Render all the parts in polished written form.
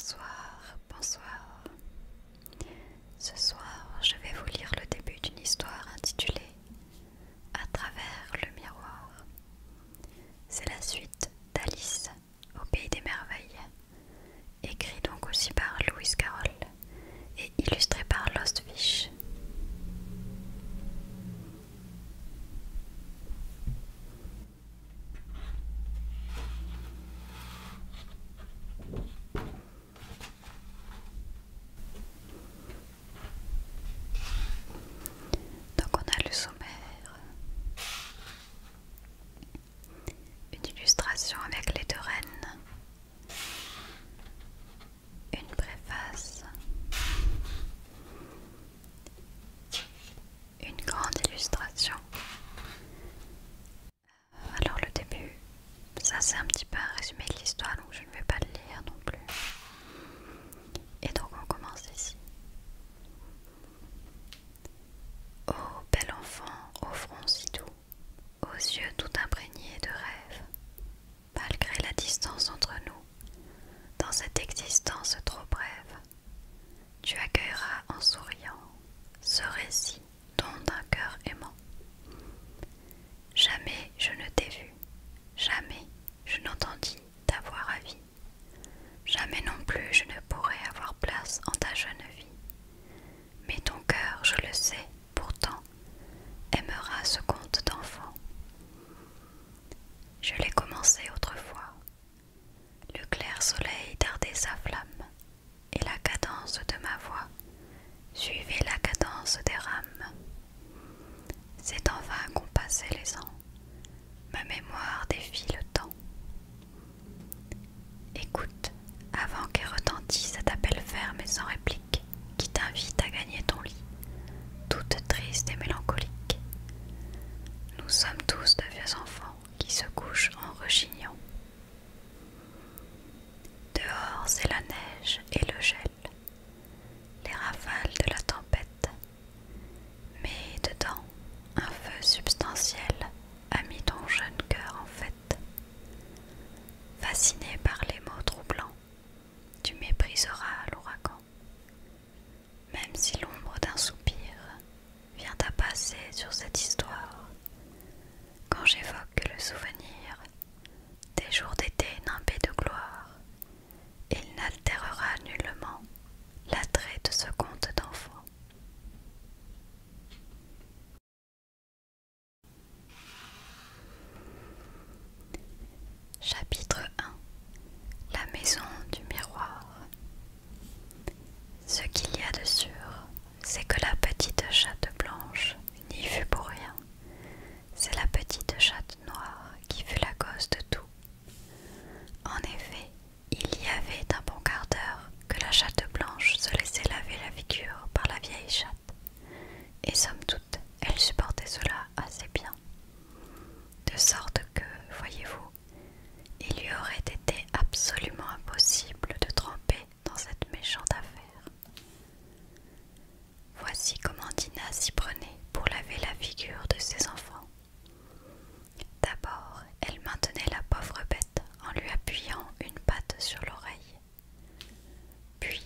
Bonsoir, bonsoir. Ce soir, je vais vous lire le début d'une histoire intitulée À travers le miroir. C'est la suite d'Alice au pays des merveilles, écrit donc aussi par Lewis Carroll et illustré par Lost Fish. Donc on a le sommaire, une illustration avec les deux reines, une préface, une grande illustration. Alors le début, ça c'est un petit peu un résumé de l'histoire, donc je ne vais pas le lire non plus. Et donc on commence ici. Ô bel enfant au front si doux, aux yeux tout imprégnés de rêve, malgré la distance entre nous, dans cette existence trop brève, tu accueilleras en souriant ce récit don d'un cœur aimant. Jamais je ne t'ai vu, jamais je n'entendis t'avoir avis, jamais non plus je ne pourrai avoir place en ta jeune vie. Mais ton cœur, je le sais, pourtant, aimera ce conte d'enfant. Je l'ai commencé autrefois. Le clair soleil dardait sa flamme, et la cadence de ma voix suivait la cadence des rames. C'est en vain qu'ont passé les ans, ma mémoire défie le temps. Écoute, avant qu'ait retenti cet appel ferme et sans réplique, qui t'invite à gagner ton lit, toute triste et mélancolique. Nous sommes tous de vieux enfants qui se couchent en rechignant. Dehors c'est la neige et le gel, les rafales de la tempête, mais dedans un feu substantiel a mis ton jeune cœur en fête. Fasciné par les mots troublants, tu mépriseras l'ouragan, même si l'ombre d'un soupir vient à passer sur cette histoire. Quand j'évoque le souvenir des jours d'été nimbés de gloire, il n'altérera nullement l'attrait de ce conte d'enfant. Chapitre 1. La maison du miroir. Ce qu'il y a de sûr, c'est que la petite chatte blanche n'y fut pour rien. C'est la petite chatte noire qui fut la cause de tout. En effet, il y avait un bon quart d'heure que la chatte blanche se laissait laver la figure par la vieille chatte, et somme toute, elle supportait cela assez bien. De sorte que, voyez-vous, il lui aurait été absolument impossible de tremper dans cette méchante affaire. Voici comment Dinah s'y prenait pour laver la figure de ses enfants. D'abord, elle maintenait la pauvre bête en lui appuyant une patte sur l'oreille. Puis,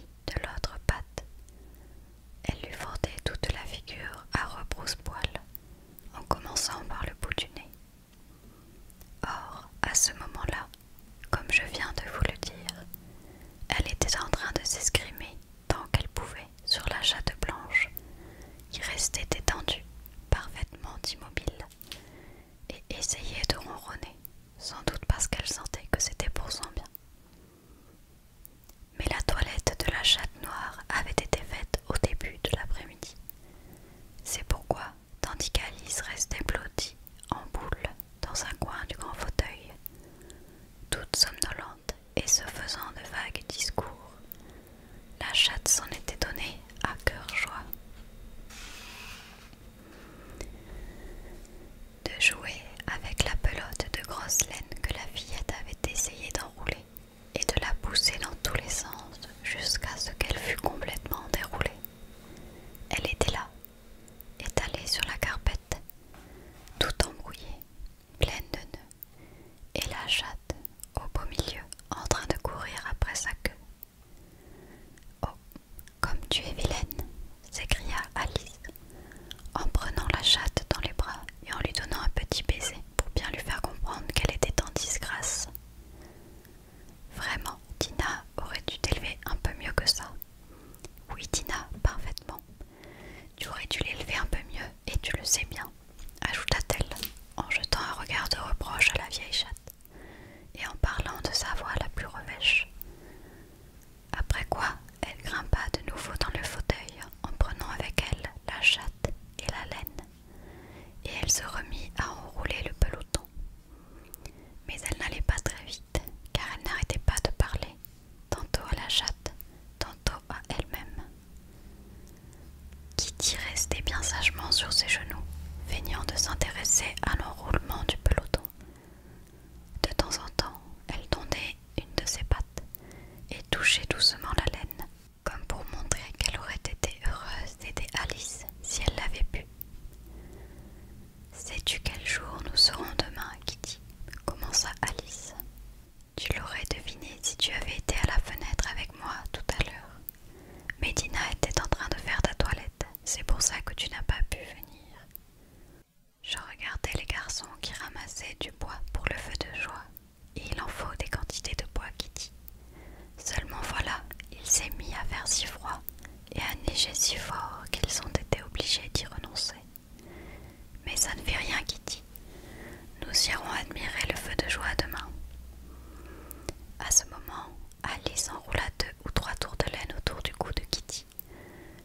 moment, Alice enroula 2 ou 3 tours de laine autour du cou de Kitty,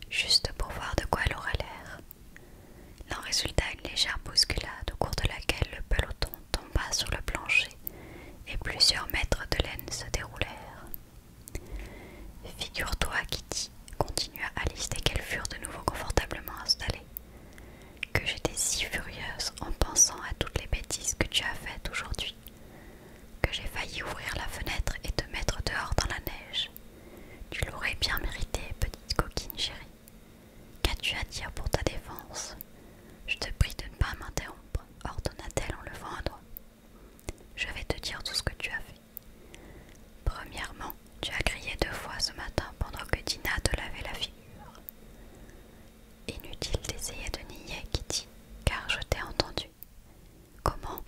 juste pour voir de quoi elle aurait l'air. Il en résulta une légère bousculade au cours de laquelle le peloton tomba sur le plancher et plusieurs mètres de laine se déroulèrent. Figure-toi, Kitty, continua Alice dès qu'elles furent de nouveau confortablement installées, que j'étais si furieuse en pensant à toutes les bêtises que tu as faites aujourd'hui, que j'ai failli ouvrir la fenêtre et te mettre dehors dans la neige. Tu l'aurais bien mérité, petite coquine chérie. Qu'as-tu à dire pour ta défense? Je te prie de ne pas m'interrompre, ordonna-t-elle en levant un doigt. Je vais te dire tout ce que tu as fait. Premièrement, tu as crié 2 fois ce matin pendant que Dina te lavait la figure. Inutile d'essayer de nier, Kitty, car je t'ai entendu. Comment?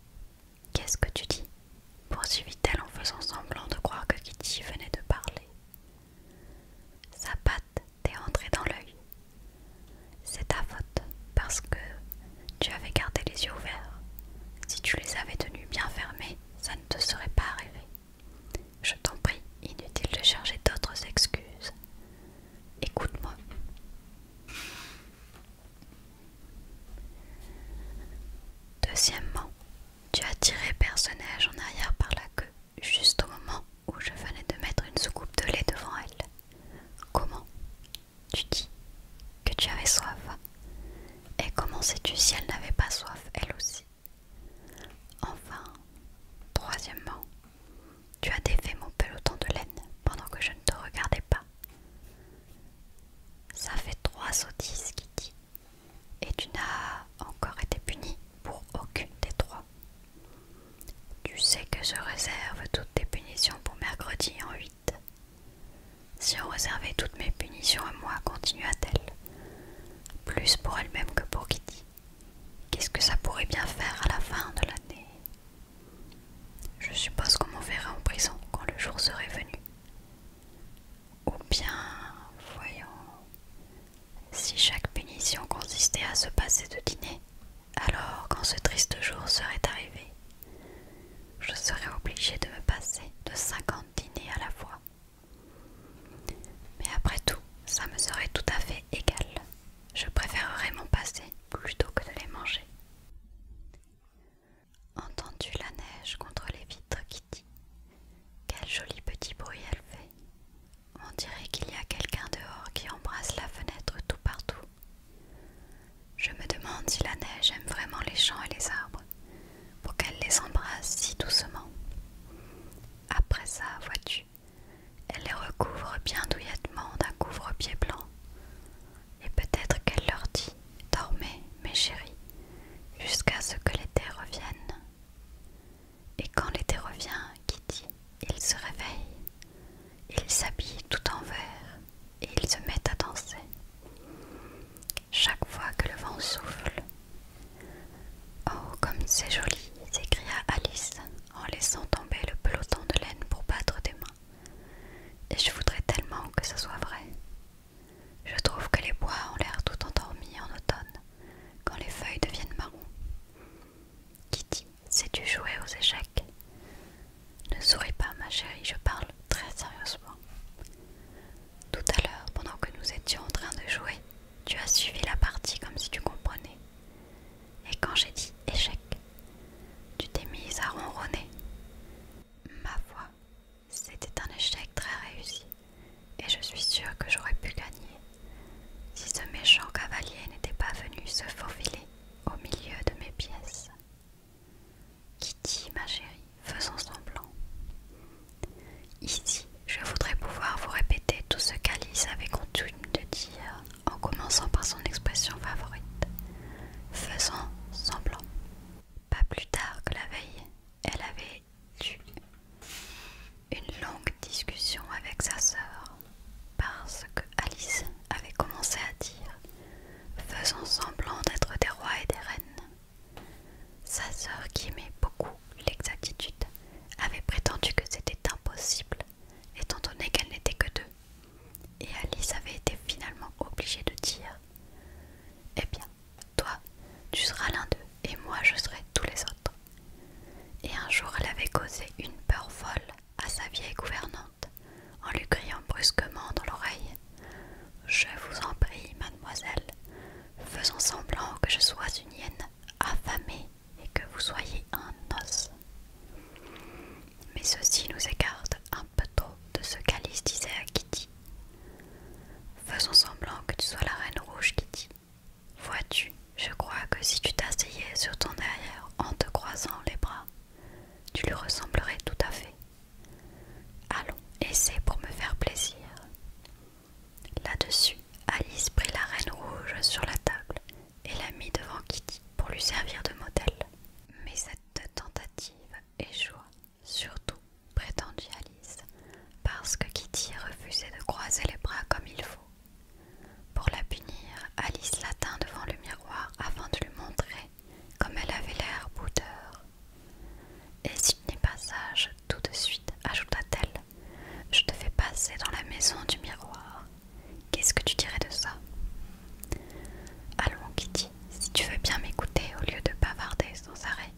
Qu'est-ce que tu dis? Poursuivit-elle en faisant semblant de croire que Kitty venait de parler. Sa patte t'est entrée dans l'œil. C'est ta faute, parce que tu avais gardé les yeux ouverts. Si tu les avais tenus bien fermés, ça ne te serait pas arrivé. Je t'en prie, inutile de chercher d'autres excuses. Écoute-moi. Deuxièmement, tu as tiré Personnage en arrière par la queue, juste au moment où je venais de mettre une soucoupe de lait devant elle. Comment? Tu dis que tu avais soif. Et comment sais-tu si elle n'avait pas soif, elle aussi? Enfin, troisièmement, tu as défait mon peloton de laine pendant que je ne te regardais pas. Ça fait 3 sottises, Kitty, et tu n'as encore été punie pour aucune des 3. Tu sais que je réserve toutes tes punitions pour mercredi en 8. Si on réservait toutes mes punitions à moi, continua-t-elle, plus pour elle-même que pour Kitty, qu'est-ce que ça pourrait bien faire à la fin de l'année? Je suppose qu'on m'enverrait en prison quand le jour serait venu. Ou bien, voyons, si chaque punition consistait à se passer de dîner, alors quand ce triste jour serait arrivé, je serais obligée de me passer de 50 dîners à la fois. Mais après tout, ça me serait tout à fait égal. Je préférerais m'en passer plutôt que de les manger. lui criant brusquement dans l'oreille: « Je vous en prie, mademoiselle, faisons semblant que je sois une hyène affamée et que vous soyez un os. » Mais ceci nous écarte un peu trop de ce qu'Alice disait à Kitty. « Faisons semblant que tu sois la reine rouge, Kitty. Vois-tu, je crois que si tu t'asseyais sur ton derrière en te croisant les bras, tu lui ressemblerais tout à fait. Allons, essaie pour me faire plaisir. » Là-dessus, Alice prit la reine rouge sur la table et la mit devant Kitty pour lui servir de modèle. Mais cette tentative échoua, surtout, prétendit Alice, parce que Kitty refusait de croiser les bras comme il faut. Pour la punir, Alice la tint devant le miroir afin de lui montrer comme elle avait l'air boudeur. « Et si tu n'es pas sage tout de suite, ajouta-t-elle, je te fais passer dans la maison du miroir. Qu'est-ce que tu dirais de ça? » Allons, Kitty, si tu veux bien m'écouter au lieu de bavarder sans arrêt,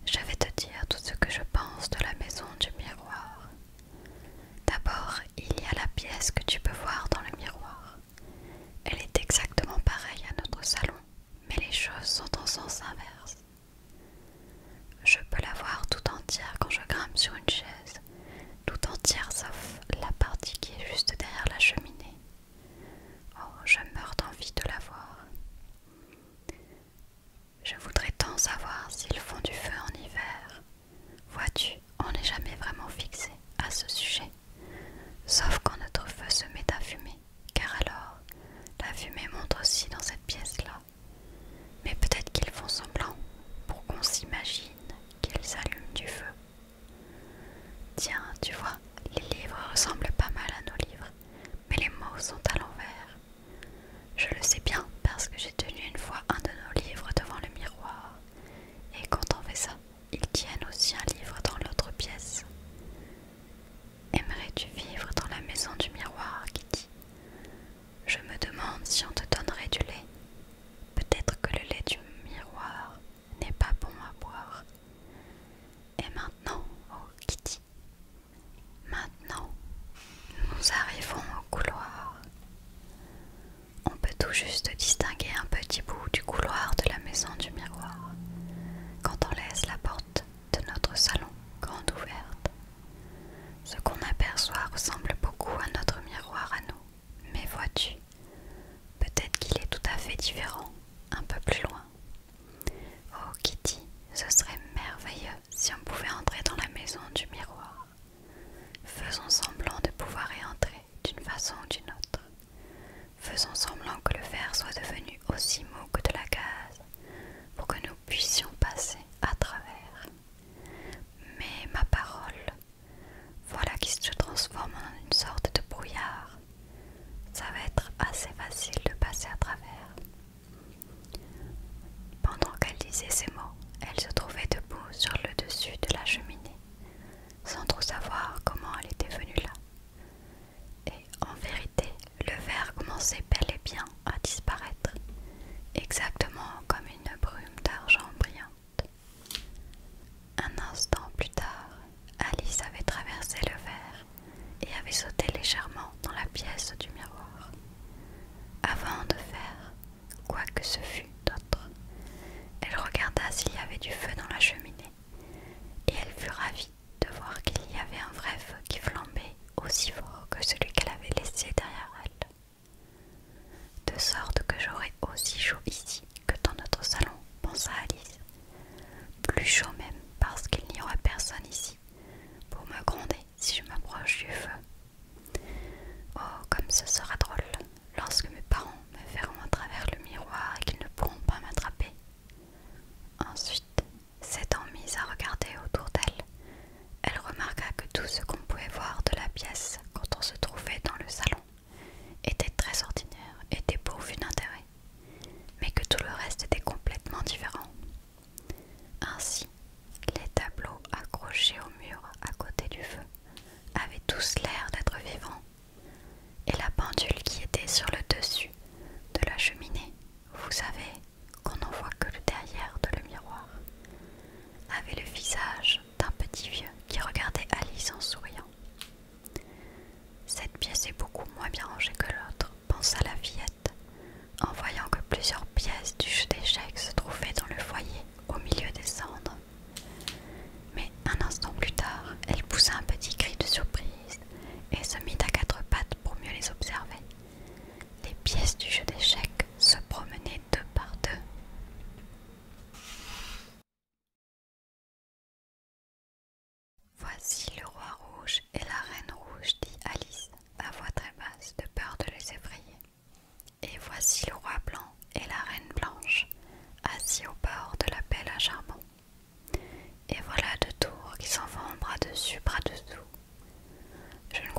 je vais te dire tout ce que je pense de la maison du miroir. D'abord, il y a la pièce que tu peux voir dans le miroir. Elle est exactement pareille à notre salon, mais les choses sont en sens inverse. Je peux la voir tout entière quand je grimpe sur une chaise, tout entière sauf la partie qui est juste derrière la cheminée. Oh, je meurs d'envie de la voir. Je voudrais tant savoir s'ils font du feu en hiver. Vois-tu, on n'est jamais vraiment fixé à ce sujet, sauf quand notre feu se met à fumer, car alors la fumée monte aussi dans cette pièce-là. Mais peut-être qu'ils font semblant pour qu'on s'imagine qu'ils allument du feu. Tiens, tu vois, les livres ressemblent pas mal à nos livres, mais les mots sont à l'envers. Je le sais bien parce que j'ai tenu une fois un de nos livres devant le miroir, et quand on fait ça, ils tiennent aussi un livre dans l'autre pièce. Aimerais-tu vivre dans la maison du miroir, Kitty? Je me demande si on te donnerait du lait. Peut-être que le lait du miroir n'est pas bon à boire. Et maintenant, oh Kitty, maintenant, nous arrivons au couloir. On peut tout juste distinguer un petit bout du couloir de la maison du miroir, quand on laisse la porte de notre salon grande ouverte. Ce qu'on aperçoit ressemble beaucoup à notre miroir à nous, mais vois-tu, peut-être qu'il est tout à fait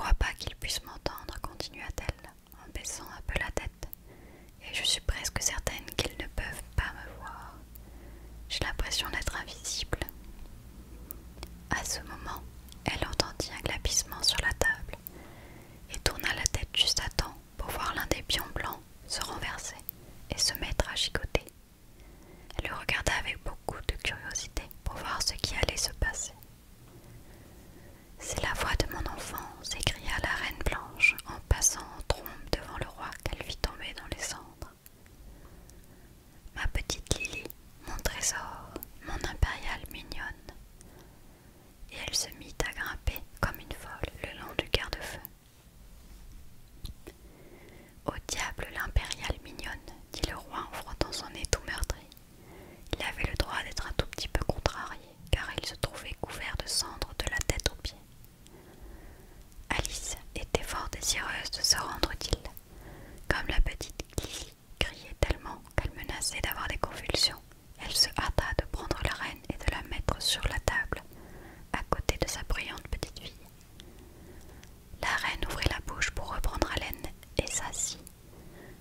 crois pas qu'ils puissent m'entendre, continua-t-elle en baissant un peu la tête, et je suis presque certaine qu'ils ne peuvent pas me voir. J'ai l'impression d'être invisible. À ce moment, elle entendit un glapissement sur la table et tourna la tête juste à temps pour voir l'un des pions blancs se renverser et se mettre à gigoter. Elle le regarda avec beaucoup de curiosité pour voir ce qui allait se passer. C'est la voix de mon enfant, s'écria la reine blanche en passant en trombe devant le roi qu'elle vit tomber dans les cendres. Ma petite Lily, mon trésor, mon impériale mignonne. Et elle se mit à grimper comme une folle le long du garde-feu. Au diable l'impériale mignonne, dit le roi en frottant son nez tout meurtri. Il avait le droit d'être un tout petit peu contrarié, car il se trouvait couvert de cendres de la tête aux pieds. Alice était fort désireuse de se rendre utile, comme la petite Lily criait tellement qu'elle menaçait d'avoir des convulsions. Elle se hâta de prendre la reine et de la mettre sur la table, à côté de sa brillante petite fille. La reine ouvrit la bouche pour reprendre haleine et s'assit.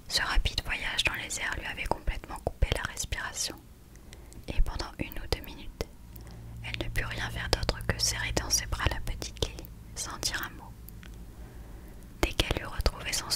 Ce rapide voyage dans les airs lui avait complètement coupé la respiration, et pendant 1 ou 2 minutes, elle ne put rien faire d'autre que serrer dans ses bras la petite Lily, sans dire un mot. Dès qu'elle eut retrouvé son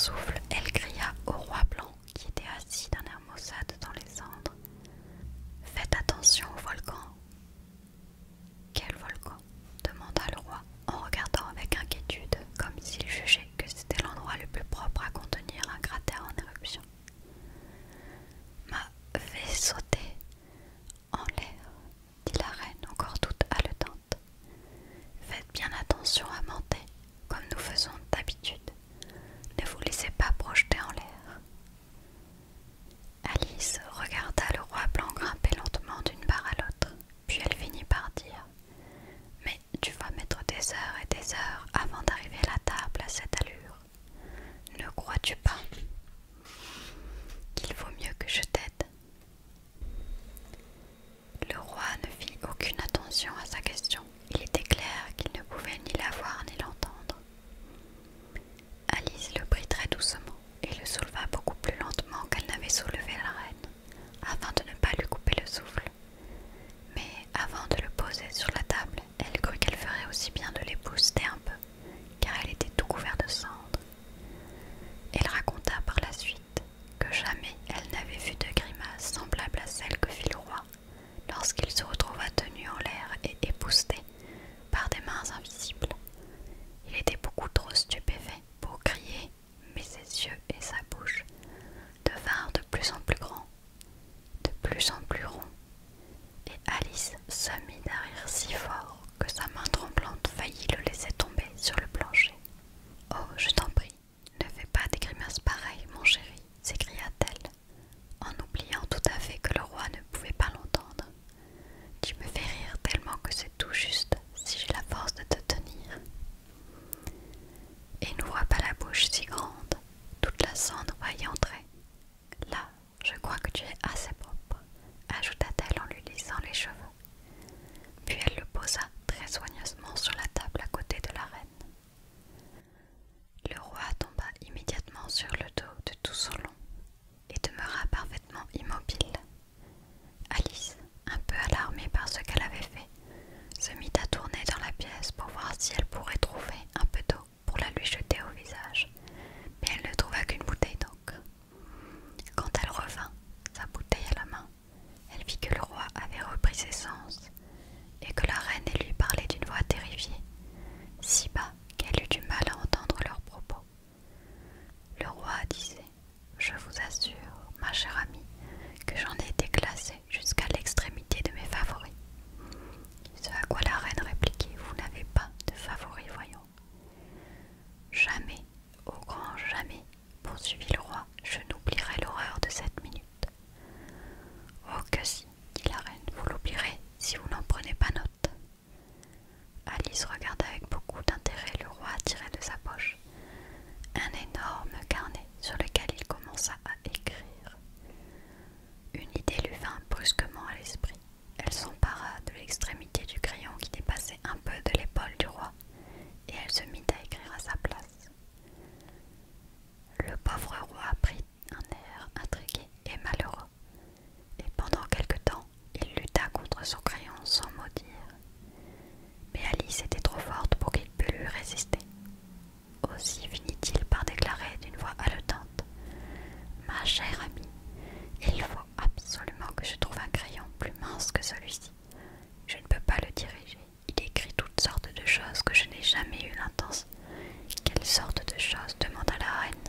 quelle sorte de chose demanda la reine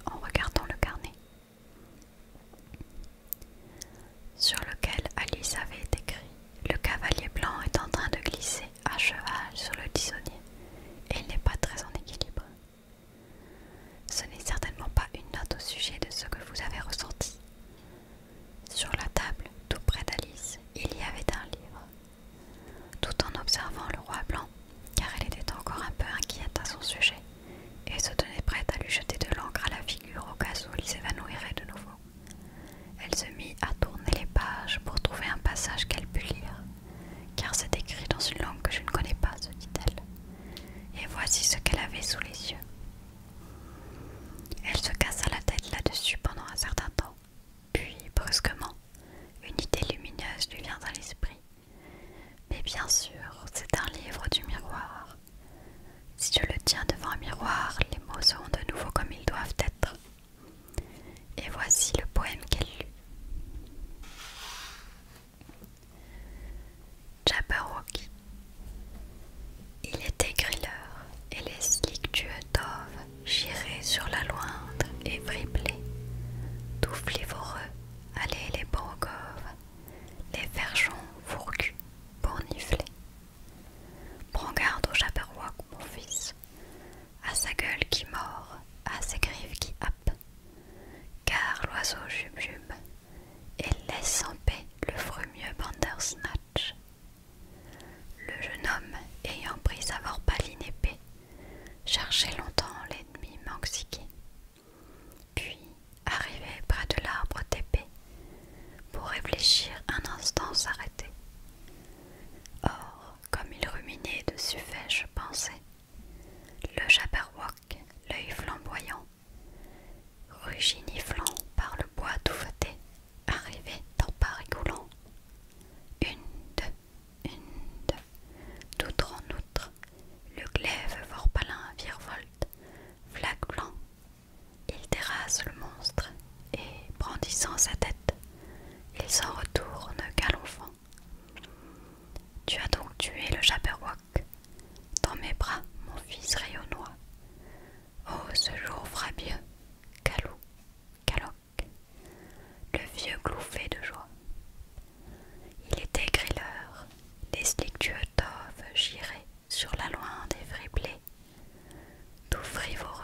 en regardant le carnet, sur lequel Alice avait écrit: le cavalier blanc est en train de glisser à cheval sur le tisonnier et il n'est pas très en équilibre. Ce n'est certainement pas une note au sujet de ce que vous avez ressenti. Sur la table, tout près d'Alice, il y avait un livre. Tout en observant le roi blanc, car elle était encore un peu inquiète à son sujet, et se tenait prête à lui jeter de l'encre à la figure au cas où il s'évanouirait de nouveau. Elle se mit à tourner les pages pour trouver un passage qu'elle pût lire, car c'est écrit dans une langue que je ne connais pas, se dit-elle. Et voici ce qu'elle avait sous les yeux. Elle se cassa la tête là-dessus pendant un certain temps, puis, brusquement, une idée lumineuse lui vient à l'esprit. Mais bien sûr, c'est un livre du miroir. Si je le tiens devant un miroir, les mots seront de nouveau comme ils doivent être. Et voici le poème qu'elle lut. Jabberwocky. Il était gris l'heure, et les slictueux doves giraient sur la loindre et vriblaient. Toufflivoreux allaient les borogoves, les verchons fourgus bourniflés. Prends garde au Jabberwock, mon fils, à sa gueule qui mord, à ses griffes qui happent, car l'oiseau jube et laisse en paix le frumieux Bandersnatch. Le jeune homme, ayant pris sa vorpaline épée, cherchait longtemps l'ennemi manxiqué. Puis, arrivé près de l'arbre d'épée, pour réfléchir un instant s'arrêter. Or, comme il ruminait de suffiches pensées, le Jabberwock, l'œil flamboyant, ruginiflant par le bois tout feuté, arrivait en parigolant. Une, d'outre en outre, le glaive vorpalin virevolte, flaque blanc. Il terrasse le monstre, et, brandissant sa tête, il s'en retourne galopant. Tu as donc tué le Jabberwock dans mes bras, mon fils rayonnois. Oh, ce jour frabieux, calou, caloc, le vieux glouffait de joie. Il était gris l'heure, les slictueux doves giraient sur la loinde et vriblaient, tout frivoreux